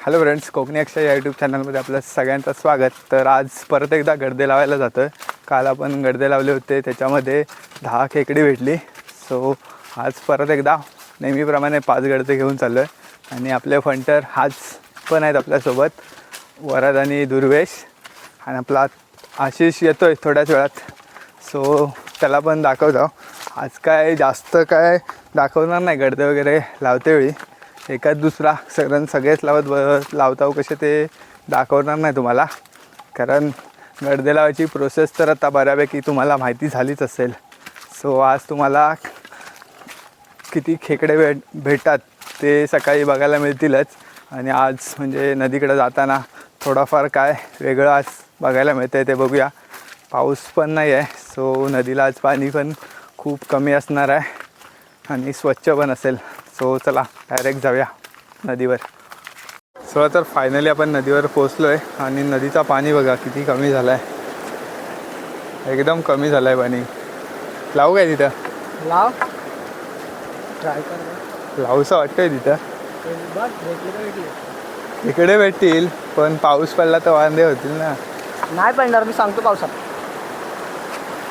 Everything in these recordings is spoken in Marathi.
हॅलो फ्रेंड्स, कोकणी अक्षर या यूट्यूब चॅनलमध्ये आपलं सगळ्यांचं स्वागत. तर आज परत एकदा गडदे लावायला जातो आहे. काल आपण गडदे लावले होते, त्याच्यामध्ये 10 खेकडी भेटली. सो आज परत एकदा नेहमीप्रमाणे 5 गडदे घेऊन चाललो आहे. आणि आपले फंटर आज पण आहेत आपल्यासोबत, वरद आणि दुर्वेश. आणि आपला आशिष येतो आहे थोड्याच वेळात, सो त्याला पण दाखवतो. आज काय जास्त काय दाखवणार नाही गडदे वगैरे लावतेवेळी, एकाच दुसरा सगळेच लावताव कसे ते दाखवणार नाही तुम्हाला, कारण गडदे लावायची प्रोसेस तर आता बऱ्यापैकी तुम्हाला माहिती झालीच असेल. सो आज तुम्हाला किती खेकडे भेटतात ते सकाळी बघायला मिळतीलच. आणि आज म्हणजे नदीकडे जाताना थोडाफार काय वेगळं आज बघायला मिळतं आहे ते बघूया. पाऊस पण नाही आहे, सो नदीला आज पाणी पण खूप कमी असणार आहे आणि स्वच्छ पण असेल. सो चला डायरेक्ट जाऊया नदीवर. सो तर फायनली आपण नदीवर पोचलो आहे आणि नदीचा पाणी बघा किती कमी झाला आहे, एकदम कमी झालं आहे पाणी. लावू काय तिथं? लाव, ट्राय कर. लावूसं वाटतंय तिथं. इकडे भेटतील पण पाऊस पडला तर वांदे होतील ना. नाही पडणार, मी सांगतो पावसात.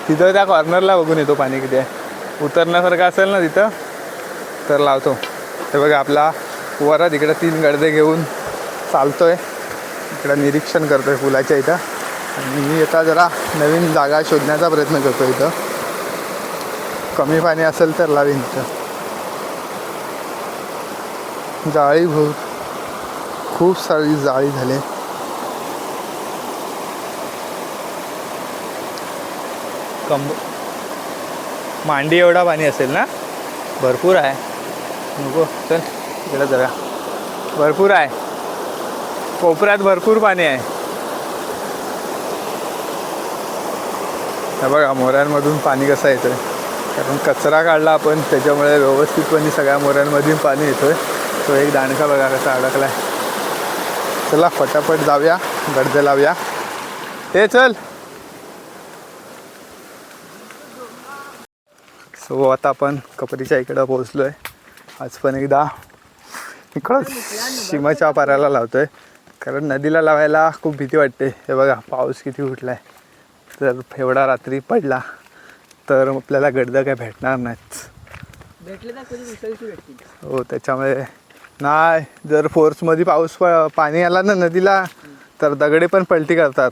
तिथं त्या कॉर्नरला बघून येतो पाणी किती आहे, उतरण्यासारखं असेल ना तिथं तर लावतो. ते बघा आपला वरद इकडं 3 गडदे घेऊन चालतो आहे, इकडं निरीक्षण करतो आहे पुलाच्या इथं. आणि मी आता जरा नवीन जागा शोधण्याचा प्रयत्न करतो. इथं कमी पाणी असेल तर लावीन. इथं जाळी खूप सारी जाळी झाली. मांडी एवढा पाणी असेल ना, भरपूर आहे. नको चल इकडे जाऊया, भरपूर आहे कोपऱ्यात, भरपूर पाणी आहे. हे बघा मोऱ्यांमधून पाणी कसं येतं आहे, कारण कचरा काढला आपण त्याच्यामुळे व्यवस्थितपणे सगळ्या मोऱ्यांमधून पाणी येतो आहे. तो एक दांडका बघा कसा अडकला आहे. चला फटाफट जाऊया, गडदे लावूया. हे चल. सो आता आपण कपरीच्या इकडं पोहोचलो आहे. आज पण एकदा इकडं सीमाच्या पाराला लावतो आहे, कारण नदीला लावायला खूप भीती वाटते. हे बघा पाऊस किती उठला आहे, तर एवढा रात्री पडला तर आपल्याला गडदं काय भेटणार नाहीत. भेटले तर कधी दुसऱ्या भेटतील. हो, त्याच्यामुळे नाही, जर फोर्समध्ये पाणी आला ना नदीला तर दगडे पण पलटी करतात.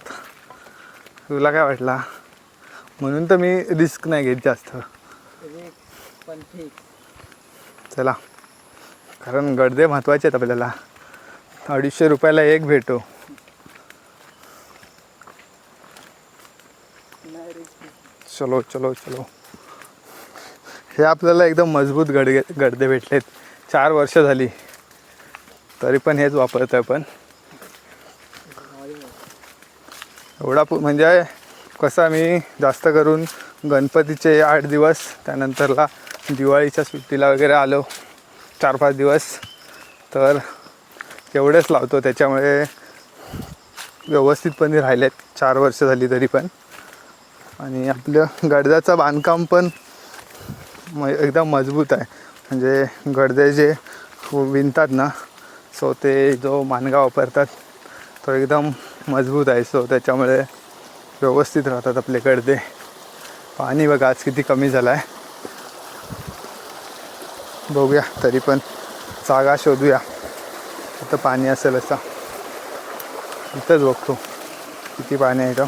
तुला काय वाटला? म्हणून तर मी रिस्क नाही घेत जास्त. पण ठीक, चला, कारण गडदे महत्त्वाचे आहेत आपल्याला. 250 रुपयाला एक भेटो. चलो चलो चलो. हे आपल्याला एकदम मजबूत गडदे भेटलेत. 4 वर्ष झाली तरी पण हेच वापरतोय. पण एवढा म्हणजे कसं, मी जास्त करून गणपतीचे 8 दिवस, त्यानंतरला दिवाळीच्या सुट्टीला वगैरे आलो 4-5 दिवस, तर एवढेच लावतो. त्याच्यामुळे व्यवस्थितपणे राहिलेत 4 वर्ष झाली तरी पण. आणि आपलं गडद्याचं बांधकाम पण एकदम मजबूत आहे. म्हणजे गडदे जे विणतात ना, सो ते जो मानगा वापरतात तो एकदम मजबूत आहे. सो त्याच्यामुळे व्यवस्थित राहतात आपले गडदे. पाणी बघा आज किती कमी झालं आहे. बघूया, तरी पण जागा शोधूया इथं पाणी असेल असा. इथंच बघतो किती पाणी आहे इथं.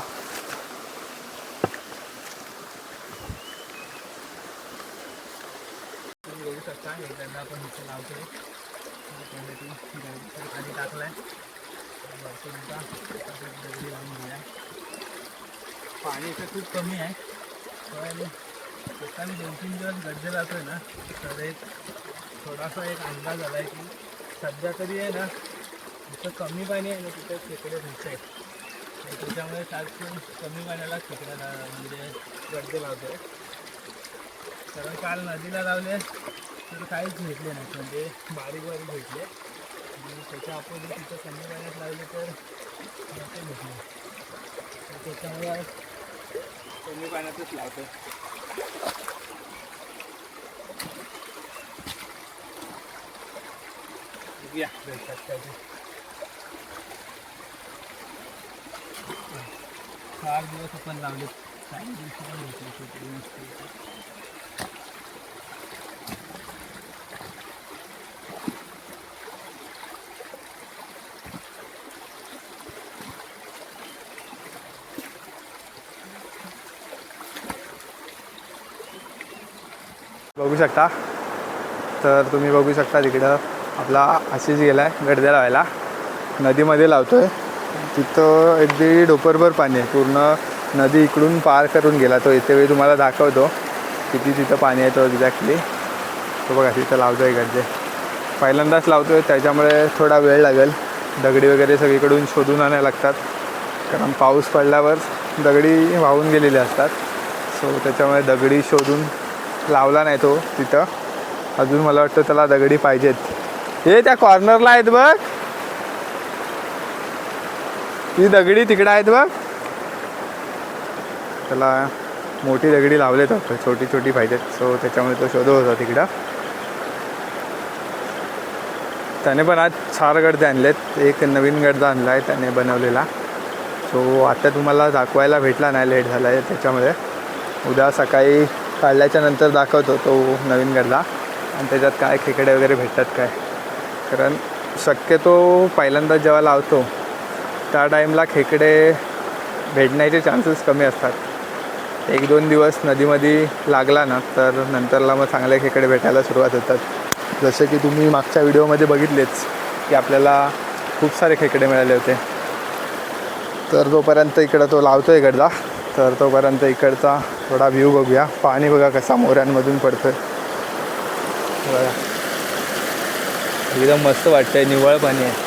बघू शकता एकदा आपण इथे लावतोय, पाणी टाकलंय. पाणी इथं खूप कमी आहे, पण एकाने 2-3 दिवस गडदे लावतोय ना, तर एक थोडासा एक अंदाज आला आहे की सध्या तरी आहे ना, जिथं कमी पाणी आहे ना तिथं खेकडे भेटत आहेत. आणि त्याच्यामुळे सारखं कमी पाण्याला खेकड्याला म्हणजे गडदे लावतो आहे. कारण काल नदीला लावले तर काहीच भेटले नाही, म्हणजे बारीक भेटले. आणि त्याच्या अपोजिट तिथं कमी पाण्यात लावले तर मोठे भेटले. त्याच्यामुळे आज कमी पाण्यातच लावतो. बघूया भेटतात काय ते. 8 दिवस आपण लावले. 4 दिवशी पण भेटले खेकडे मस्त. बघू शकता. तर तुम्ही बघू शकता तिकडं आपला आशिष गेला आहे गडदे लावायला. नदीमध्ये लावतो आहे. तिथं अगदी डोपरभर पाणी आहे. पूर्ण नदी इकडून पार करून गेला तो. येते वेळी तुम्हाला दाखवतो किती तिथं पाणी आहे तो एक्झॅक्टली. तो बघा तिथं लावतो आहे गडदे. पहिल्यांदाच लावतो आहे त्याच्यामुळे थोडा वेळ लागेल. दगडी वगैरे सगळीकडून शोधून आणायला लागतात कारण पाऊस पडल्यावर दगडी वाहून गेलेले असतात. सो त्याच्यामुळे दगडी शोधून लावला नाही तो तिथं. अजून मला वाटतं त्याला दगडी पाहिजेत. हे त्या कॉर्नरला आहेत बघ. ही दगडी तिकडं आहेत बघ. त्याला मोठी दगडी लावलेत आपण. छोटी छोटी पाहिजेत. सो त्याच्यामुळे तो शोधत होता तिकडं. त्याने पण आज 4 गडदे आणलेत. एक नवीन गडदा आणला आहे त्याने बनवलेला. सो आता तुम्हाला दाखवायला भेटला नाही, लेट झाला आहे त्याच्यामुळे. उद्या सकाळी काढल्याच्या नंतर दाखवतो तो नवीन गडदा आणि त्याच्यात काय खेकडे वगैरे भेटतात काय. कारण शक्यतो पहिल्यांदा जेव्हा लावतो त्या टाईमला खेकडे भेटण्याचे चान्सेस कमी असतात. 1-2 दिवस नदीमध्ये लागला ना तर नंतरला मग चांगले खेकडे भेटायला सुरुवात होतात. जसे की तुम्ही मागच्या व्हिडिओमध्ये बघितलेच की आपल्याला खूप सारे खेकडे मिळाले होते. तर तोपर्यंत इकडं तो लावतो आहे गडदा. तर तोपर्यंत इकडचा थोडा व्ह्यू बघूया. पाणी बघा कसा मोऱ्यांमधून पडतं बघा. एकदम मस्त वाटतंय. निव्वळ पाणी आहे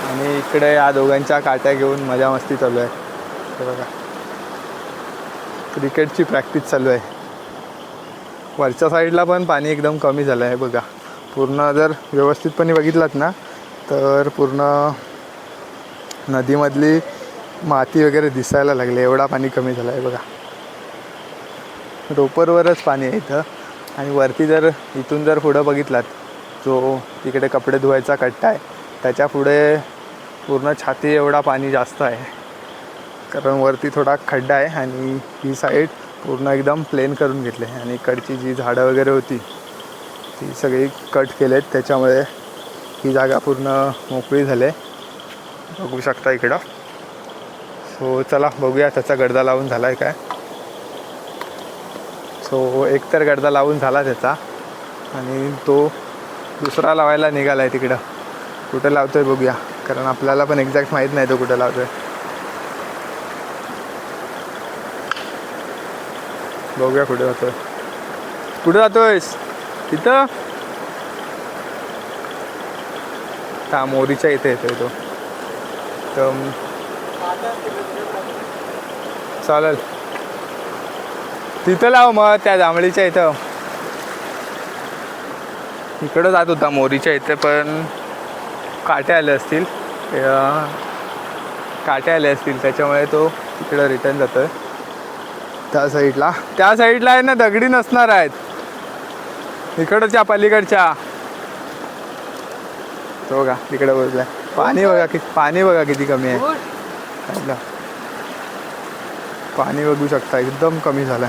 आणि इकडे या दोघांच्या काट्या घेऊन मजा मस्ती चालू आहे. हे बघा क्रिकेटची प्रॅक्टिस चालू आहे. वरच्या साईडला पण पाणी एकदम कमी झालं आहे बघा. पूर्ण जर व्यवस्थितपणे बघितलात ना तर पूर्ण नदीमधली माती वगैरे दिसायला लागले. एवढा पाणी कमी झालं आहे बघा. रोपरवरच पाणी आहे इथं. आणि वरती जर इथून जर पुढं बघितलात जो तिकडे कपडे धुवायचा कट्टा आहे त्याच्या पुढे पूर्ण छाती एवढा पाणी जास्त आहे. कारण वरती थोडा खड्डा आहे आणि ही साईड पूर्ण एकदम प्लेन करून घेतले. आणि इकडची जी झाडं वगैरे होती ती सगळी कट केलेत. त्याच्यामुळे ही जागा पूर्ण मोकळी झाली आहे. बघू शकता इकडं. सो चला बघूया त्याचा गडदा लावून झाला आहे काय. सो एक तर गडदा लावून झाला त्याचा आणि तो दुसरा लावायला निघाला आहे तिकडं. कुठं लावतो आहे बघूया कारण आपल्याला पण एक्झॅक्ट माहीत नाही तो कुठं लावतो आहे. बघूया कुठे जातोय. कुठे जातोयस? तिथं त्या मोरीच्या इथे येतोय तो. तर चालेल तिथं लाव मग त्या जांभळीच्या इथं. इकडं जात होता मोरीच्या इथे पण काटे आले असतील. त्याच्यामुळे तो तिकडं रिटर्न जातोय. त्या साईडला आहे ना दगडी नसणार आहेत. इकडच्या पलीकडच्या तो बघा तिकडे बोललाय. पाणी बघा किती कमी आहे. पाणी बघू शकता एकदम कमी झालंय.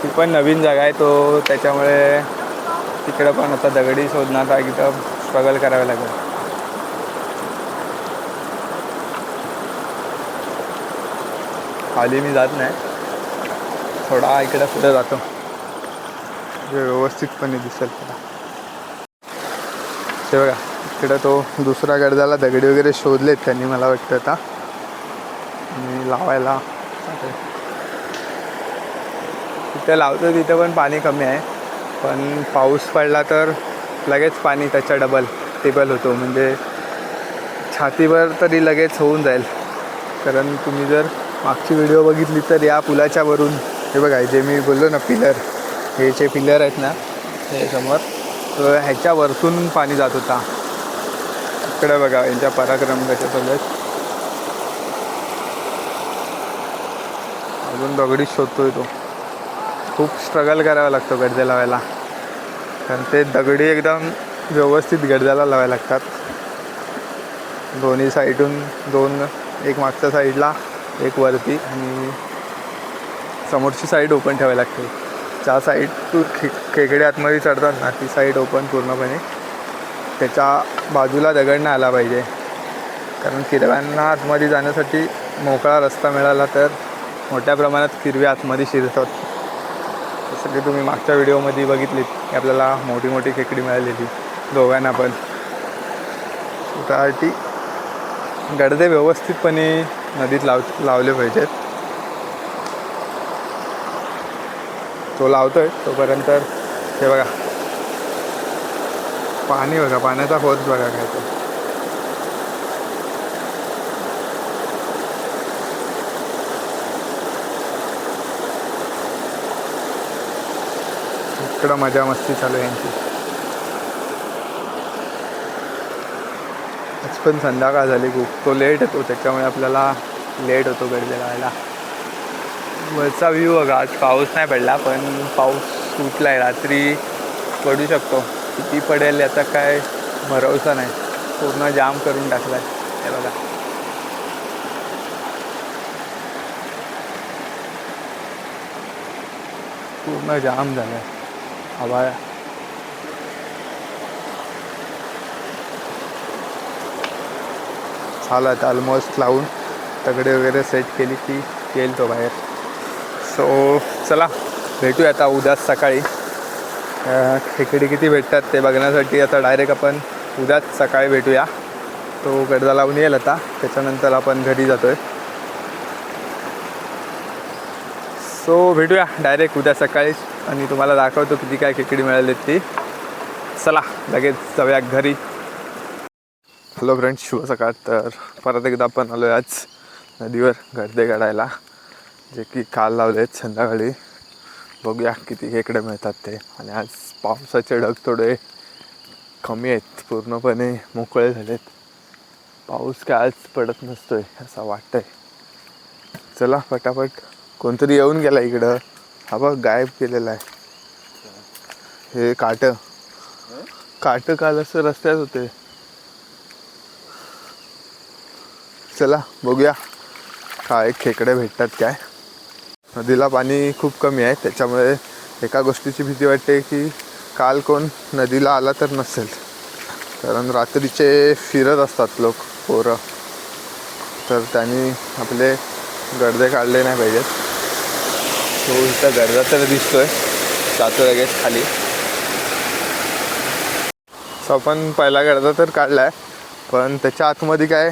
ती पण नवीन जागा आहे तो त्याच्यामुळे तिकडं पण आता दगडी शोधण्याचा एकदम स्ट्रगल करावं लागेल. खाली मी जात नाही. थोडा इकडं पुढे जातो जे व्यवस्थितपणे दिसेल त्याला. ते बघा इकडं तो दुसरा गडदाला दगडी वगैरे शोधलेत त्यांनी मला वाटतं आता. आणि लावायला तिथे लावतो. तिथं पण पाणी कमी आहे पण पाऊस पडला तर लगेच पाणी त्याच्या टेबल होतो. म्हणजे छातीवर तरी लगेच होऊन जाईल. कारण तुम्ही जर मागची व्हिडिओ बघितली तर या पुलाच्या वरून हे बघा जे मी बोललो ना पिलर, हे जे पिलर आहेत ना हे समोर, तर ह्याच्यावरतून पाणी जात होता. इकडे बघा यांच्या पराक्रम कशा चालू आहेत. अजून दगडीच शोधतोय तो. खूप स्ट्रगल करावा लागतो गडदे लावायला, कारण ते दगडी एकदम व्यवस्थित गडद्याला लावायला लागतात. दोन्ही साईडून दोन, एक मागच्या साईडला एक वरती आणि समोरची साईड ओपन ठेवावी लागते. ज्या साईड तू खेकडे आतमध्ये चढतात ना ती साईड ओपन पूर्णपणे, त्याच्या बाजूला दगड नाही आला पाहिजे, कारण किरव्यांना आतमध्ये जाण्यासाठी मोकळा रस्ता मिळाला तर मोठ्या प्रमाणात किरवे आतमध्ये शिरतात. जसं की तुम्ही मागच्या व्हिडिओमध्ये बघितलीत की आपल्याला मोठी मोठी खेकडी मिळालेली दोघांना पण. त्यासाठी गडदे व्यवस्थितपणे नदीत लावले पाहिजेत. तो लावतोय तोपर्यंत हे बघा पाणी, बघा पाण्याचा फोर्स बघा काय तो. इकडं मजा मस्ती चालू आहे यांची. आज पण संध्याकाळ झाली खूप, तो लेट येतो त्याच्यामुळे आपल्याला लेट होतो गडदे लावायला. वरचा व्ह्यू बघा, आज पाऊस नाही पडला पण पाऊस सुटला आहे, रात्री पडू शकतो. किती पडेल याचा काय भरवसा नाही, पूर्ण जाम करून टाकला आहे हे बघा. पूर्ण जाम झालं आहे आभाळ. झालं आता ऑलमोस्ट लावून तगडे वगैरे सेट केली की येईल तो बाहेर. सो चला भेटूया आता उद्या सकाळी. खेकडी किती भेटतात ते बघण्यासाठी आता डायरेक्ट आपण उद्याच सकाळी भेटूया. तो गडदा लावून येईल आता, त्याच्यानंतर आपण घरी जातो आहे. सो भेटूया डायरेक्ट उद्या सकाळीच आणि तुम्हाला दाखवतो किती काय खेकडी मिळाली ती. चला लगेच जाऊया घरी. हॅलो फ्रेंड्स, शुभ सकाळ. तर परत एकदा आपण आलो आहे आज नदीवर गडदे काढायला, जे की काल लावले आहेत संध्याकाळी. बघूया किती खेकडे मिळतात ते. आणि आज पावसाचे ढग थोडे कमी आहेत, पूर्णपणे मोकळे झालेत. पाऊस काय आज पडत नसतो आहे असं वाटतं आहे. चला पटापट. कोणतरी येऊन गेला इकडं, हा बघ गायब केलेला आहे. हे काटं काल असं रस्त्यात होते. चला बघूया काय खेकडे भेटतात काय. नदीला पाणी खूप कमी आहे, त्याच्यामुळे एका गोष्टीची भीती वाटते की काल कोण नदीला आला तर नसेल, कारण रात्रीचे फिरत असतात लोक पोरं, तर त्यांनी आपले गडदे काढले नाही पाहिजेत. तो इथं गडदा तर दिसतोय, जातो लगेच खाली. सो आपण पहिला गडदा तर काढला आहे, पण त्याच्या आतमध्ये काय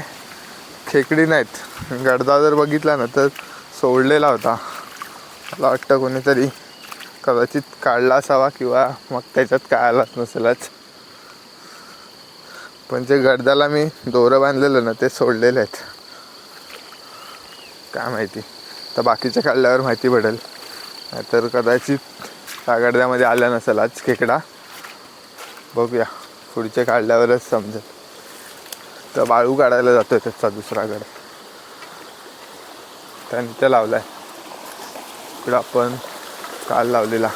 खेकडी नाहीत. गडदा जर बघितला ना तर सोडलेला होता. मला वाटतं कोणीतरी कदाचित काढला असावा किंवा मग त्याच्यात काय आलाच नसेलच. पण जे गडद्याला मी दोरं बांधलेलं ना ते सोडलेले आहेत. काय माहिती, तर बाकीच्या काढल्यावर माहिती पडेल. नाहीतर कदाचित त्या गडद्यामध्ये आल्या नसेल आज खेकडा. बघूया पुढचे काढल्यावरच समजेल. तर बाळू काढायला जातो आहे त्याचा दुसरा गड, त्याने ते लावला आहे. इकडं आपण काल लावलेला.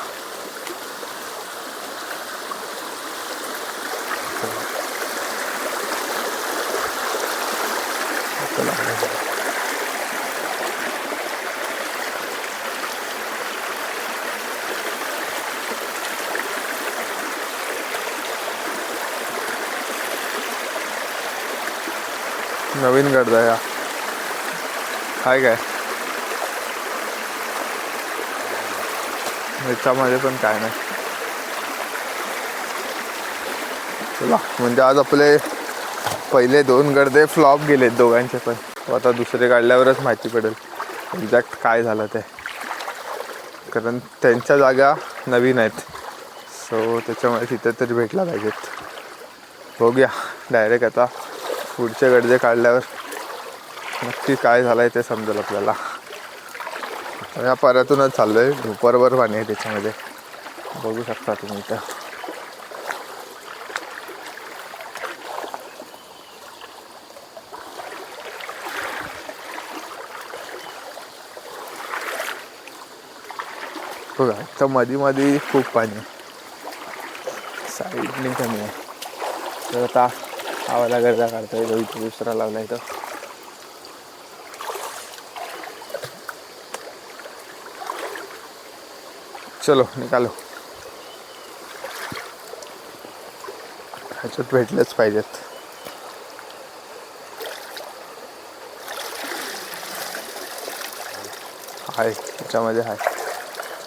नवीन गडदा या काय काय ह्याच्यामध्ये पण काय नाही. चला म्हणजे आज आपले पहिले 2 गडदे फ्लॉप गेलेत दोघांचे पण. आता दुसरे काढल्यावरच माहिती पडेल एक्झॅक्ट काय झालं ते, कारण त्यांच्या जागा नवीन आहेत. सो त्याच्यामुळे तिथे तरी भेटला पाहिजेत. बघूया डायरेक्ट आता पुढचे गडदे काढल्यावर नक्की काय झालं आहे ते समजेल आपल्याला. या पाऱ्यातूनच चाललो आहे, भुपरभर पाणी आहे त्याच्यामध्ये, बघू शकता तुम्ही इथं. बघा तर मध्ये मध्ये खूप पाणी आहे, साईडने कमी आहे. तर आता आवाला गर्दा काढता येतो, इथे दुसरा लावला इथं. चलो निकालो, ह्याच्यात भेटलेच पाहिजेत. आहे त्याच्यामध्ये आहे,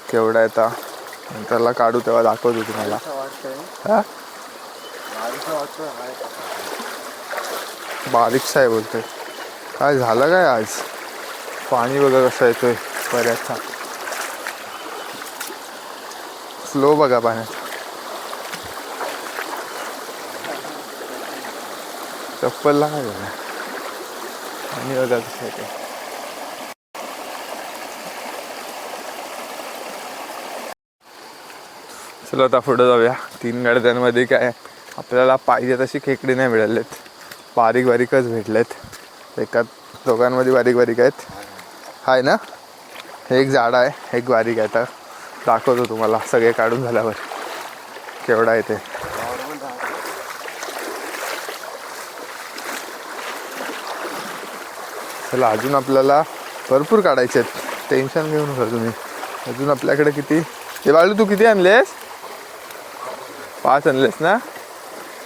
केवढा येता नंतरला काढू तेव्हा दाखवतो तुम्हाला. हा बारीकसा आहे बोलतोय. काय झालं काय आज, पाणी बघा कसं येतोय बऱ्याचसा, फ्लो बघा पाण्यात. चप्पलला काय झालं, पाणी बघा कसं येतोय. चला आता पुढे जाऊया. 3 गडद्यांमध्ये काय आपल्याला पाहिजे तशी खेकडी नाही मिळालेत, बारीक बारीकच भेटलेत. एका दोघांमध्ये बारीक बारीक आहेत. आहे ना, एक जाडा आहे एक बारीक आहे. तर दाखवतो तुम्हाला सगळे काढून झाल्यावर केवढा आहे ते. चला अजून आपल्याला भरपूर काढायचे आहेत, टेन्शन घेऊ नका तुम्ही. अजून आपल्याकडे किती, हे बाळू तू किती आणलेस? 5 आणलेस ना,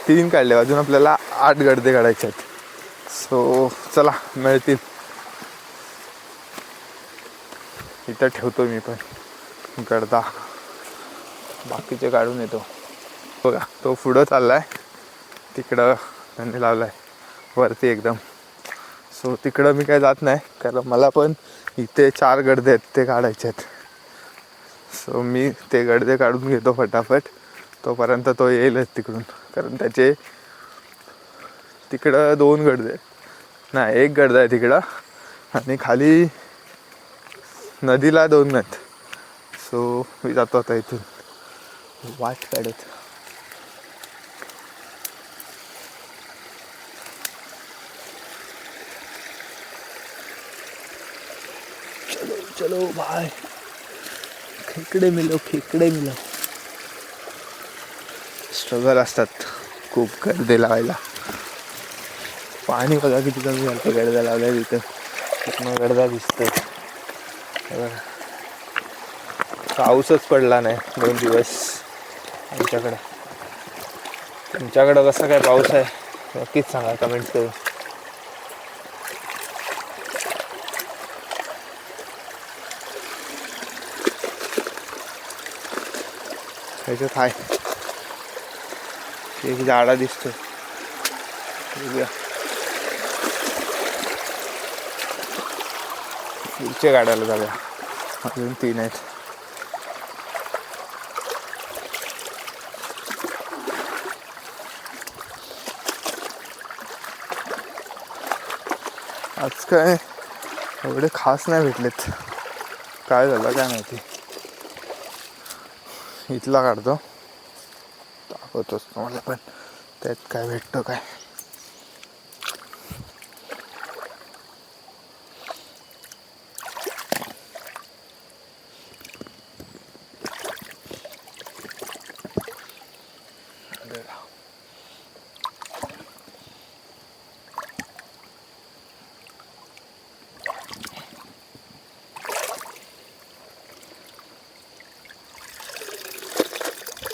3 काढले. अजून आपल्याला 8 गडदे काढायचे आहेत. सो चला मिळतील. इथं ठेवतो मी पण गडदा, बाकीचे काढून येतो. बघा तो पुढं चाललाय, तिकडं त्यांनी लावलाय वरती एकदम. सो तिकडं मी काय जात नाही, कारण मला पण इथे 4 गडदे आहेत ते काढायचे आहेत. सो मी ते गडदे काढून घेतो फटाफट, तोपर्यंत तो येईलच तिकडून. कारण त्याचे तिकडं 2 गडदे नाही, 1 गडदा आहे तिकडं, आणि खाली नदीला 2 आहेत. सो मी जातो आता इथून वाट काढत. चलो चलो भाई, खेकडे मिलो खेकडे मिलो. स्ट्रगल असतात खूप गडदे लावायला. पाणी बघा किती कमी झालं गडदा लावल्या तिथं, पूर्ण गडदा दिसतोय. पाऊसच पडला नाही 2 दिवस आमच्याकडं. तुमच्याकडं कसा काय पाऊस आहे नक्कीच सांगा कमेंट करून. ह्याच्यात आहे एक झाडा दिसतोय, बघूया. पुढच्या गाड्याला जाऊया, अजून 3 आहेत. आज काय एवढे खास नाही भेटलेत, काय झालं काय माहिती. इथला काढतो, दाखवतोच तुम्हाला पण त्यात काय भेटतं काय.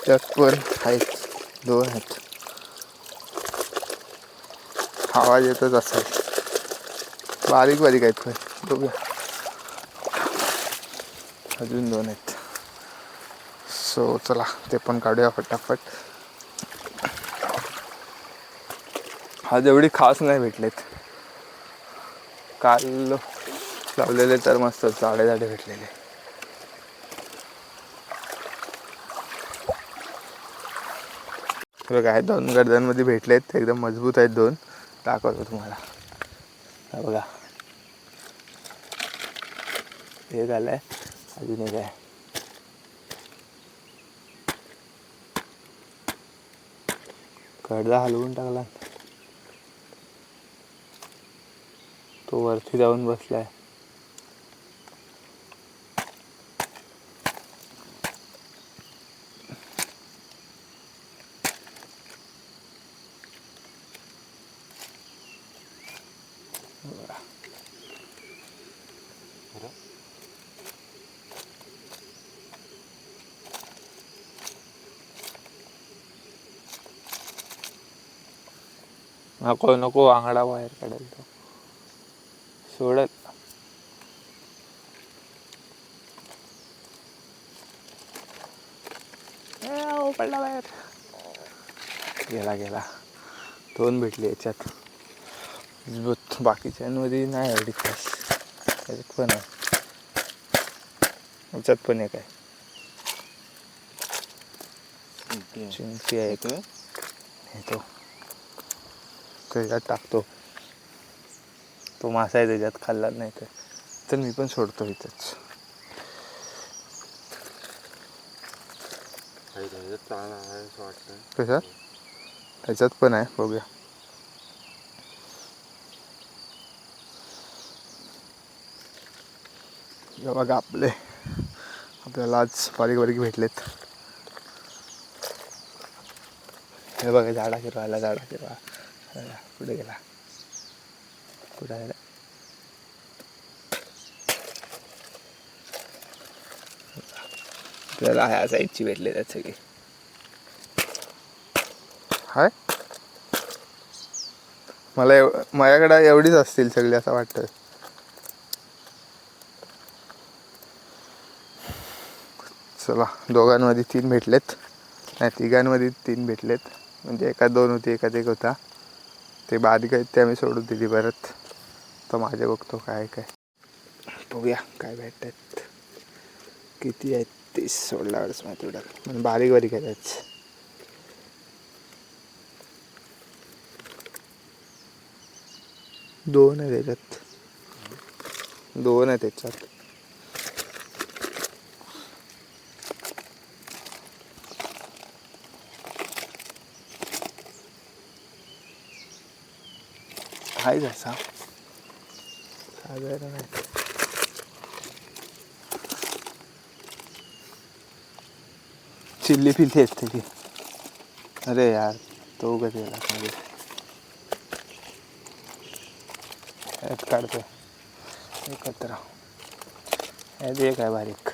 त्यात पण आहेत 2 आहेत. आवाज येतच असेल, बारीक बारीक आहेत पण बघूया. अजून 2 आहेत. सो चला ते पण काढूया फटाफट. आज एवढी खास नाही भेटलेत, काल लावलेले तर मस्त जाडे जाडे भेटलेले. बघा आहे 2 गडद्यांमध्ये भेटलेत, एकदम मजबूत आहेत 2. दाखवतो तुम्हाला. हा बघा हे झालंय, अजून एक आहे. गडदा हलवून टाकला, तो वरती जाऊन बसलाय. नको नको आंगडा बाहेर काढेल तो सोडल. पडला बाहेर. गेला गेला. 2 भेटले याच्यात. बाकीच्यांमध्ये नाही एवढी खास. त्याच्यात पण आहे. याच्यात पण एक आहे. चिंकी आहे तो. तो त्याच्यात टाकतो. तो मासा आहे त्याच्यात खाल्ला नाही तर मी पण सोडतो इथंच. कशात त्याच्यात पण आहे बघूया. बघा आपल्याला आज बारीक बारीक भेटलेत. हे बघा झाडा फिरवायला पुढे गेला. आपल्याला ह्या साईडची भेटले त्यात सगळी. हाय माझ्याकडे एवढीच असतील सगळी असं वाटतं. चला दोघांमध्ये 3 भेटलेत. नाही 3घांमध्ये 3 भेटलेत. म्हणजे एकात 2 होती एकात 1 होता. ते बारीक आहेत ते आम्ही सोडून दिली परत. तर माझे बघतो काय बघूया काय भेटतात. किती आहेत 30 सोडल्यावरच माहिती उडाल. म्हणजे बारीक आहेत. 2 आहे त्याच्यात. 2 आहे त्याच्यात. आहे जसा साधारण आहे. चिल्ली फिल्ली असते ती. अरे यार तो कधी गेला काढतो एकत्र. एक आहे बारीक.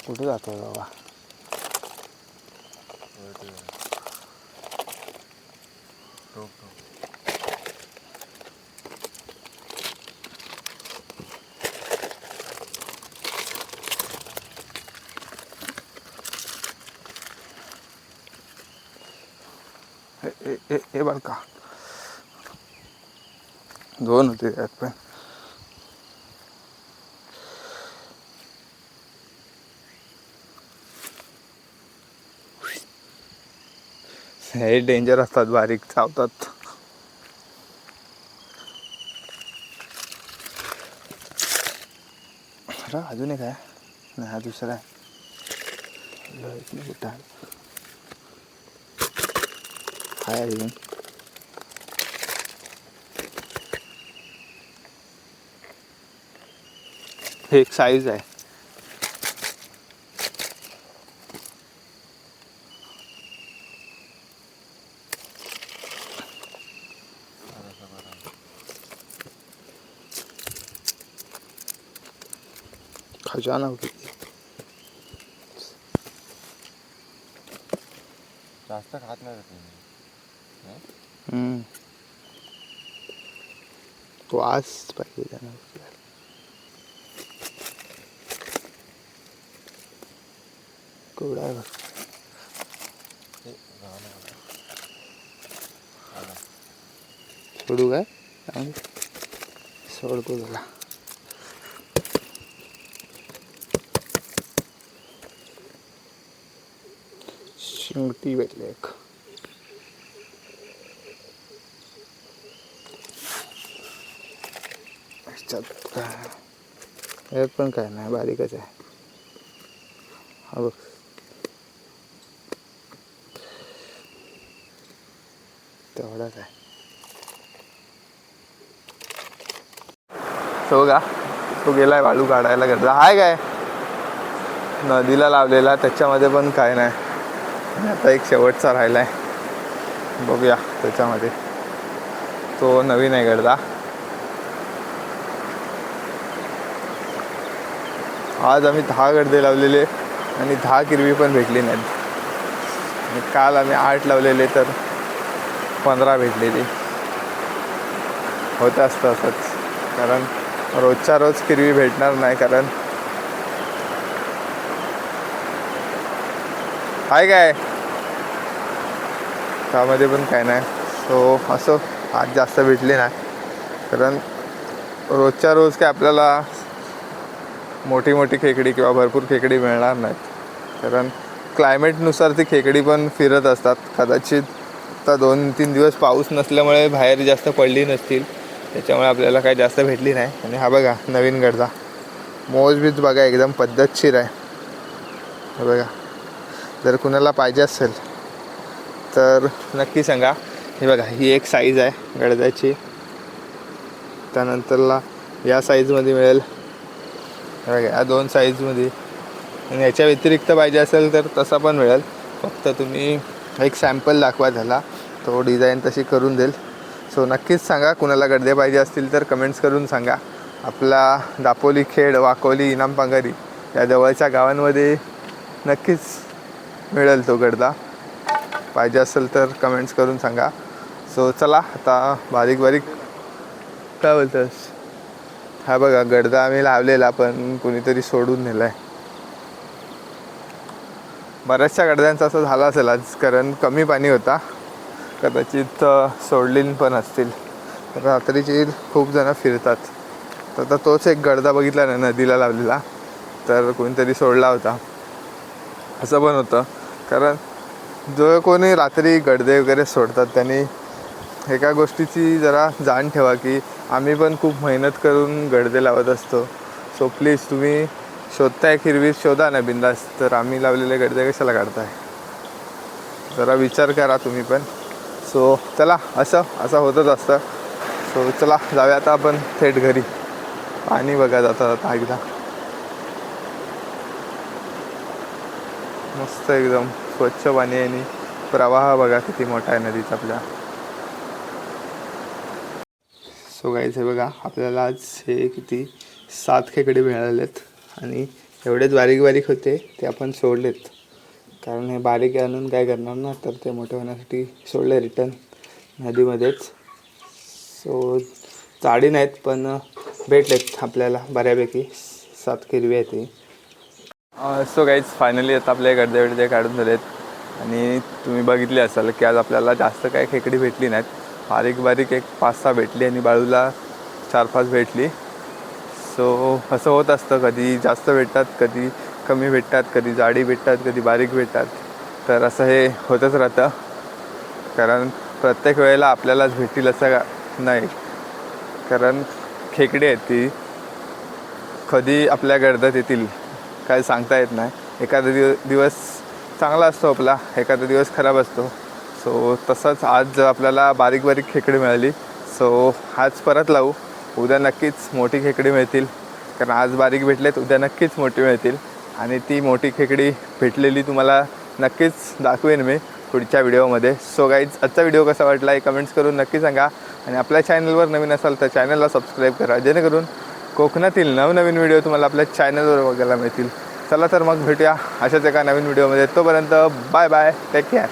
कुठे जातो बाबा. हे बघ का 2 होते त्यात पण. हे डेंजर असतात बारीक चावतात. अजून एक आहे. नाही हा दुसरा आहे. हाय अजून. हे एक साईज आहे. खजाना होती. जास्त खात नाही. वास पाहिजे त्यांना. केवढा आहे बघ. सोडू काय सोडतो त्याला. शिंगटी भेटली एक. यात पण काय नाही बारीकच आहे. हा बघ तेवढाच आहे. तो बघा तो गेलाय वाळू काढायला. गरजा हाय काय नदीला लावलेला त्याच्यामध्ये पण काय नाही. आता एक शेवटचा राहिलाय बघूया त्याच्यामध्ये. तो नवीन आहे गडदा. आज आम्ही 10 गडदे लावलेले आणि 10 किरवी पण भेटली नाहीत. आणि काल आम्ही 8 लावलेले तर 15 भेटलेली. होतं असतं असंच, कारण रोजच्या रोज किरवी भेटणार नाही. कारण आहे काय त्यामध्ये पण काय नाही. सो असं आज जास्त भेटले नाही, कारण रोजच्या रोज काय आपल्याला मोठी मोठी खेकडी किंवा भरपूर खेकडी मिळणार नाहीत. कारण क्लायमेटनुसार ती खेकडी पण फिरत असतात. कदाचित आता 2-3 दिवस पाऊस नसल्यामुळे बाहेर जास्त पडली नसतील, त्याच्यामुळे आपल्याला काही जास्त भेटली नाही. आणि हा बघा नवीन गडदा, मोजबीज बघा एकदम पद्धतशीर आहे. हे बघा, जर कुणाला पाहिजे असेल तर नक्की सांगा. हे बघा, ही एक साईज आहे गडद्याची. त्यानंतरला या साईजमध्ये मिळेल. हे बघा, या 2 साईजमध्ये. आणि याच्या व्यतिरिक्त पाहिजे असेल तर तसा पण मिळेल. फक्त तुम्ही एक सॅम्पल दाखवा त्याला, तो डिझाईन तशी करून देईल. सो नक्कीच सांगा, कुणाला गडदे पाहिजे असतील तर कमेंट्स करून सांगा. आपला दापोली, खेड, वाकोली, इनाम पांगारी या जवळच्या गावांमध्ये नक्कीच मिळेल तो गडदा. पाहिजे असेल तर कमेंट्स करून सांगा. सो चला आता बारीक बारीक काय बोलतोस. हा बघा गडदा आम्ही लावलेला, पण कुणीतरी सोडून नेला आहे. बऱ्याचशा गडद्यांचं असं झालं असेल आज, कारण कमी पाणी होता. कदाचित सोडलेली पण असतील. रात्रीची खूप जणं फिरतात. तर आता तोच एक गडदा बघितला ना नदीला लावलेला, तर कोणीतरी सोडला होता असं पण होतं. कारण जो कोणी रात्री गडदे वगैरे सोडतात त्यांनी एका गोष्टीची जरा जाण ठेवा, की आम्ही पण खूप मेहनत करून गडदे लावत असतो. सो प्लीज तुम्ही शोधताय हिरवी शोधा ना बिंदास, तर आम्ही लावलेले गडदे कशाला काढताय, जरा विचार करा तुम्ही पण. सो चला, असं होतच असतं. सो चला जाऊया आता आपण थेट घरी. पाणी बघा जाता जाता एकदा मस्त एकदम स्वच्छ पाणी आहे. आणि प्रवाह बघा किती मोठा आहे नदीचा आपल्या. सो गाईज हे बघा, आपल्याला आज हे किती 7 खेकडे मिळालेत. आणि एवढेच बारीक बारीक होते ते आपण सोडलेत, कारण हे बारीक आणून काय करणार ना, तर ते मोठे होण्यासाठी सोडले रिटर्न नदीमध्येच. सो जाडी नाहीत पण भेटलेत आपल्याला बऱ्यापैकी. 7 किरवी आहेत ती. सो गाईज फायनली आता आपले गडदे काढून झालेत. आणि तुम्ही बघितले असाल की आज आपल्याला जास्त काय खेकडी भेटली नाहीत. बारीक बारीक एक 5-6 भेटली आणि बाळूला 4-5 भेटली. सो असं होत असतं, कधी जास्त भेटतात, कधी कमी भेटतात, कधी जाडी भेटतात, कधी बारीक भेटतात. तर असं हे होतच राहतं, कारण प्रत्येक वेळेला आपल्यालाच भेटतील असं नाही. कारण खेकडे आहेत ती कधी आपल्या गडद्यात येतील काय सांगता येत नाही. एखादा दिवस चांगला असतो आपला, एखादा दिवस खराब असतो. सो तसंच आज आपल्याला बारीक बारीक खेकडी मिळाली. सो आज परत लावू. उद्या नक्कीच मोठी खेकडी मिळतील, कारण आज बारीक भेटलेत, उद्या नक्कीच मोठी मिळतील. आणि ती मोठी खेकडी भेटलेली तुम्हाला नक्कीच दाखवेन मी पुढच्या व्हिडिओमध्ये. सो गाईज, आजचा व्हिडिओ कसा वाटला हे कमेंट्स करून नक्की सांगा. आणि आपल्या चॅनलवर नवीन असाल तर चॅनलला सबस्क्राईब करा, जेणेकरून कोकणातील नवनवीन व्हिडिओ तुम्हाला आपल्या चॅनलवर बघायला मिळतील. चला तर मग भेटूया अशाच एका नवीन व्हिडिओमध्ये. तोपर्यंत बाय बाय, टेक केअर.